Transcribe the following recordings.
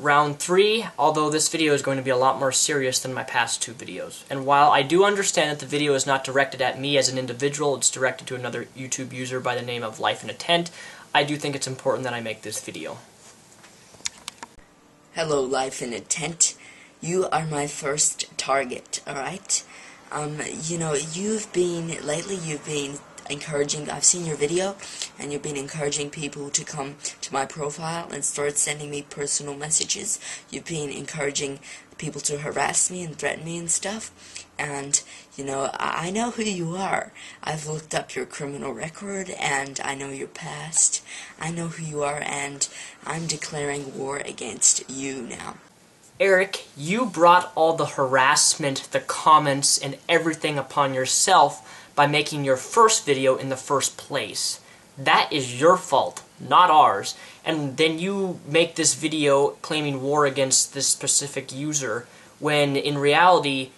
round 3, although this video is going to be a lot more serious than my past 2 videos. And while I do understand that the video is not directed at me as an individual, it's directed to another YouTube user by the name of LifeInATent, I do think it's important that I make this video. Hello, LifeInATent. You are my first target, alright? Lately you've been encouraging, I've seen your video, and you've been encouraging people to come to my profile and start sending me personal messages. You've been encouraging people to harass me and threaten me and stuff, and, I know who you are. I've looked up your criminal record, and I know your past. I know who you are, and I'm declaring war against you now. Eric, you brought all the harassment, the comments, and everything upon yourself by making your first video in the first place. That is your fault, not ours. And then you make this video claiming war against this specific user, when in reality,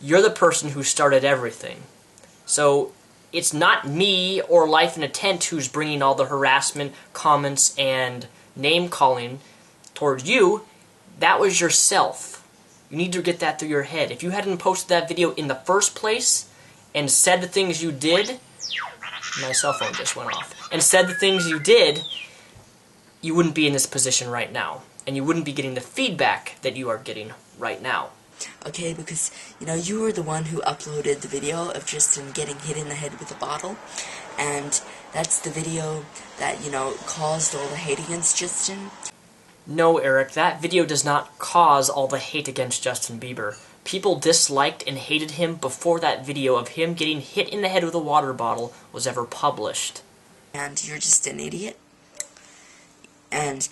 you're the person who started everything. So it's not me or LifeInATent who's bringing all the harassment, comments, and name-calling toward you. That was yourself. You need to get that through your head. If you hadn't posted that video in the first place, and said the things you did, my cell phone just went off, and said the things you did, you wouldn't be in this position right now. And you wouldn't be getting the feedback that you are getting right now. Okay, because, you were the one who uploaded the video of Justin getting hit in the head with a bottle, and that's the video that, caused all the hate against Justin. No, Eric, that video does not cause all the hate against Justin Bieber. People disliked and hated him before that video of him getting hit in the head with a water bottle was ever published. And you're just an idiot. And,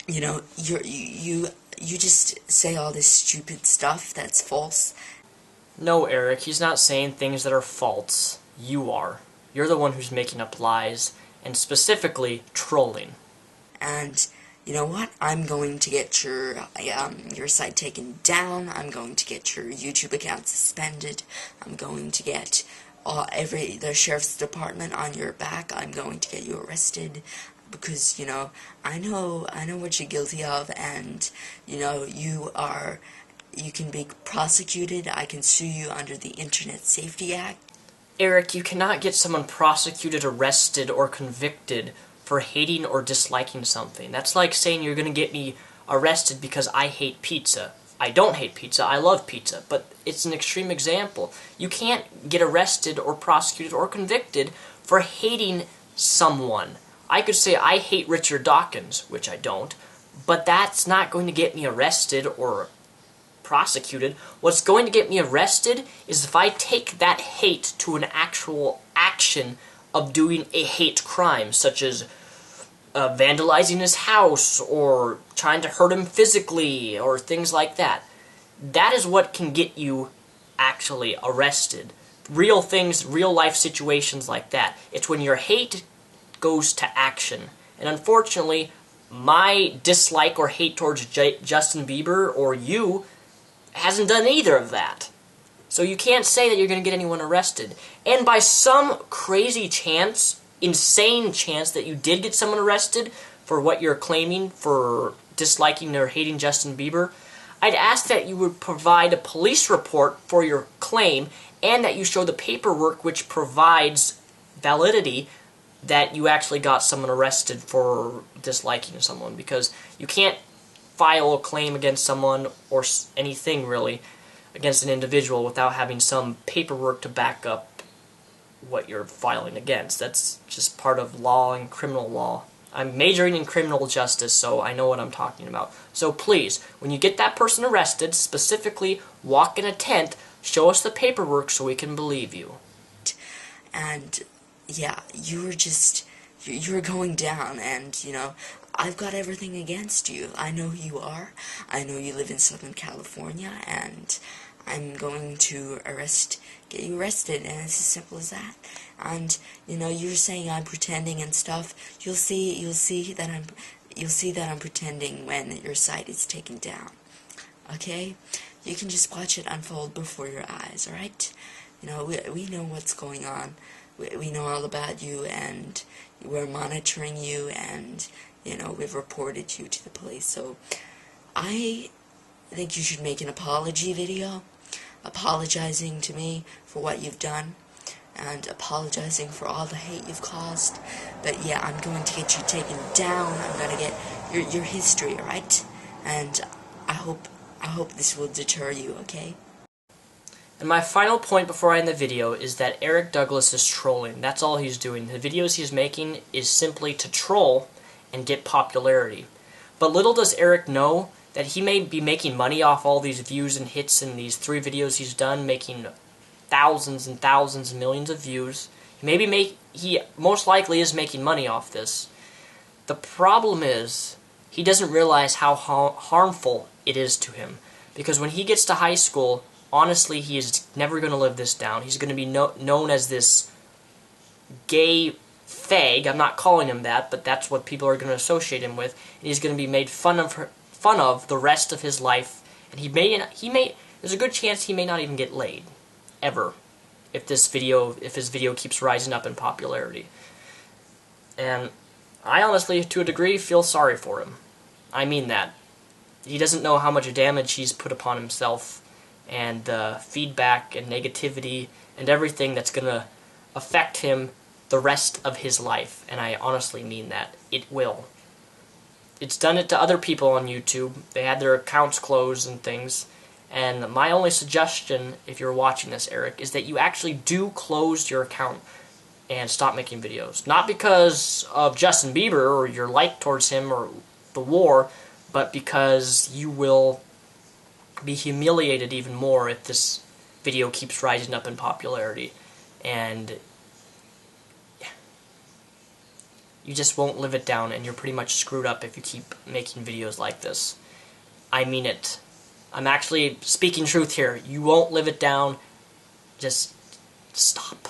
you just say all this stupid stuff that's false. No, Eric, he's not saying things that are false. You are. You're the one who's making up lies, and specifically, trolling. And you know what? I'm going to get your site taken down. I'm going to get your YouTube account suspended. I'm going to get the sheriff's department on your back. I'm going to get you arrested because I know what you're guilty of, and you can be prosecuted. I can sue you under the Internet Safety Act. Eric, you cannot get someone prosecuted, arrested, or convicted for hating or disliking something. That's like saying you're going to get me arrested because I hate pizza. I don't hate pizza, I love pizza, but it's an extreme example. You can't get arrested or prosecuted or convicted for hating someone. I could say I hate Richard Dawkins, which I don't, but that's not going to get me arrested or prosecuted. What's going to get me arrested is if I take that hate to an actual action of doing a hate crime, such as vandalizing his house, or trying to hurt him physically, or things like that. That is what can get you actually arrested. Real things, real life situations like that. It's when your hate goes to action. And unfortunately, my dislike or hate towards Justin Bieber or you hasn't done either of that. So you can't say that you're going to get anyone arrested. And by some crazy chance, insane chance that you did get someone arrested for what you're claiming for disliking or hating Justin Bieber, I'd ask that you would provide a police report for your claim and that you show the paperwork which provides validity that you actually got someone arrested for disliking someone, because you can't file a claim against someone or anything really against an individual without having some paperwork to back up what you're filing against. That's just part of law and criminal law. I'm majoring in criminal justice, so I know what I'm talking about. So please, when you get that person arrested, specifically walk in a tent, show us the paperwork so we can believe you. And yeah, you're going down, and I've got everything against you. I know who you are. I know you live in Southern California, and I'm going to get you arrested, and it's as simple as that. And you're saying I'm pretending and stuff. You'll see that I'm pretending when your site is taken down. Okay? You can just watch it unfold before your eyes, alright? We know what's going on. We know all about you, and we're monitoring you, and we've reported you to the police. So I think you should make an apology video, apologizing to me for what you've done, and apologizing for all the hate you've caused. But yeah, I'm going to get you taken down. I'm going to get your history, right? And I hope this will deter you, okay? And my final point before I end the video is that Eric Douglas is trolling. That's all he's doing. The videos he's making is simply to troll and get popularity. But little does Eric know that he may be making money off all these views and hits in these 3 videos he's done, making thousands and thousands and millions of views. He most likely is making money off this. The problem is, he doesn't realize how harmful it is to him. Because when he gets to high school, honestly, he is never going to live this down. He's going to be known as this gay fag. I'm not calling him that, but that's what people are going to associate him with. And he's going to be made fun of the rest of his life. And there's a good chance he may not even get laid, ever, if his video keeps rising up in popularity. And I honestly, to a degree, feel sorry for him. I mean that. He doesn't know how much damage he's put upon himself, and the feedback and negativity and everything that's going to affect him the rest of his life. And I honestly mean that. It will. It's done it to other people on YouTube. They had their accounts closed and things. And my only suggestion, if you're watching this, Eric, is that you actually do close your account and stop making videos. Not because of Justin Bieber or your like towards him or the war, but because you will be humiliated even more if this video keeps rising up in popularity. And you just won't live it down, and you're pretty much screwed up if you keep making videos like this. I mean it. I'm actually speaking truth here. You won't live it down. Just stop.